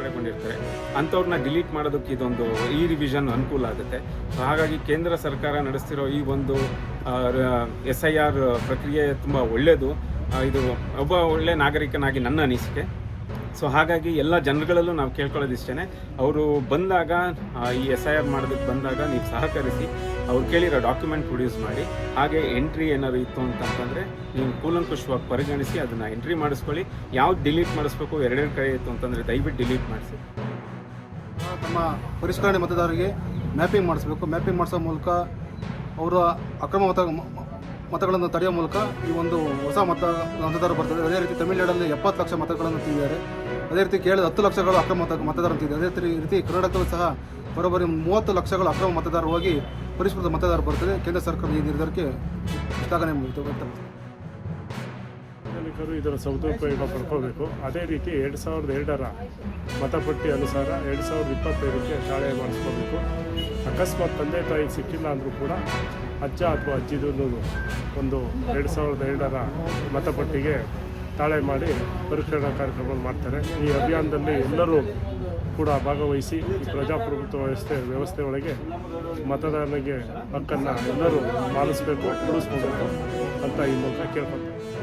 ಸೇರ್ಪಡೆಗೊಂಡಿರ್ತಾರೆ ಅಂಥವ್ರನ್ನ ಡಿಲೀಟ್ ಮಾಡೋದಕ್ಕೆ ಇದೊಂದು ಈ ರಿವಿಷನ್ ಅನುಕೂಲ ಆಗುತ್ತೆ. ಸೊ ಹಾಗಾಗಿ ಕೇಂದ್ರ ಸರ್ಕಾರ ನಡೆಸ್ತಿರೋ ಈ ಒಂದು SIR ಪ್ರಕ್ರಿಯೆ ತುಂಬ ಒಳ್ಳೆಯದು. ಇದು ಒಬ್ಬ ಒಳ್ಳೆ ನಾಗರಿಕನಾಗಿ ನನ್ನ ಅನಿಸಿಕೆ. ಸೊ ಹಾಗಾಗಿ ಎಲ್ಲ ಜನಗಳಲ್ಲೂ ನಾವು ಕೇಳ್ಕೊಳ್ಳೋದಿಷ್ಟೇ, ಅವರು ಬಂದಾಗ ಈ SIR ಮಾಡೋದಕ್ಕೆ ಬಂದಾಗ ನೀವು ಸಹಕರಿಸಿ, ಅವ್ರು ಕೇಳಿರೋ ಡಾಕ್ಯುಮೆಂಟ್ ಪ್ರೊಡ್ಯೂಸ್ ಮಾಡಿ. ಹಾಗೆ ಎಂಟ್ರಿ ಏನಾದ್ರು ಇತ್ತು ಅಂತಂದರೆ ನೀವು ಕೂಲಂಕುಷವಾಗಿ ಪರಿಗಣಿಸಿ ಅದನ್ನು ಎಂಟ್ರಿ ಮಾಡಿಸ್ಕೊಳ್ಳಿ. ಯಾವ್ದು ಡಿಲೀಟ್ ಮಾಡಿಸ್ಬೇಕು, ಎರಡೆರಡು ಕಡೆ ಇತ್ತು ಅಂತಂದರೆ ದಯವಿಟ್ಟು ಡಿಲೀಟ್ ಮಾಡಿಸಿ. ತಮ್ಮ ಪರಿಷ್ಕರಣೆ ಮತದಾರರಿಗೆ ಮ್ಯಾಪಿಂಗ್ ಮಾಡಿಸ್ಬೇಕು. ಮ್ಯಾಪಿಂಗ್ ಮಾಡಿಸೋ ಮೂಲಕ ಅವರ ಅಕ್ರಮ ಮತಗಳನ್ನು ತಡೆಯೋ ಮೂಲಕ ಈ ಒಂದು ಹೊಸ ಮತದಾರರು ಬರ್ತದೆ. ಅದೇ ರೀತಿ ತಮಿಳುನಾಡಲ್ಲಿ 70 ಲಕ್ಷ ಮತಗಳನ್ನು ತಂದಿದ್ದಾರೆ. ಅದೇ ರೀತಿ ಕೇರಳದ 10 ಲಕ್ಷಗಳು ಅಕ್ರಮ ಮತದಾರರು ತಂದಿದ್ದಾರೆ. ಅದೇ ರೀತಿ ಕರ್ನಾಟಕದಲ್ಲೂ ಸಹ ಬರೋಬ್ಬರಿ 30 ಲಕ್ಷಗಳು ಅಕ್ರಮ ಮತದಾರರು ಹೋಗಿ ಪರಿಷ್ಕೃತ ಮತದಾರ ಬರ್ತದೆ. ಕೇಂದ್ರ ಸರ್ಕಾರದ ಈ ನಿರ್ಧಾರಕ್ಕೆ ಶ್ಲಾಘನೆ ವ್ಯಕ್ತಪಡಿಸಿದೆ. ನಾಗರಿಕರು ಇದರ ಸದುಪಯೋಗ ಪಡ್ಕೋಬೇಕು. ಅದೇ ರೀತಿ 2002ರ ಮತಪಟ್ಟಿ ಅನುಸಾರ 2025ಕ್ಕೆ ತಾಳೆ ಮಾಡಿಸ್ಕೋಬೇಕು. ಅಕಸ್ಮಾತ್ ತಂದೆ ತಾಯಿಗೆ ಸಿಕ್ಕಿಲ್ಲ ಅಂದರೂ ಕೂಡ ಅಜ್ಜ ಅಥವಾ ಅಜ್ಜಿದು ಒಂದು 2002ರ ಮತಪಟ್ಟಿಗೆ ತಾಳೆ ಮಾಡಿ ಪರಿಷ್ಕರಣಾ ಕಾರ್ಯಕ್ರಮ ಮಾಡ್ತಾರೆ. ಈ ಅಭಿಯಾನದಲ್ಲಿ ಎಲ್ಲರೂ ಕೂಡ ಭಾಗವಹಿಸಿ ಈ ಪ್ರಜಾಪ್ರಭುತ್ವ ವ್ಯವಸ್ಥೆ ಒಳಗೆ ಮತದಾರನಿಗೆ ಹಕ್ಕನ್ನು ಎಲ್ಲರೂ ಪಾಲಿಸಬೇಕು, ಉಳಿಸ್ಕೋಬೇಕು ಅಂತ ಈ ಮೂಲಕ ಕೇಳ್ಕೊಳ್ತಾರೆ.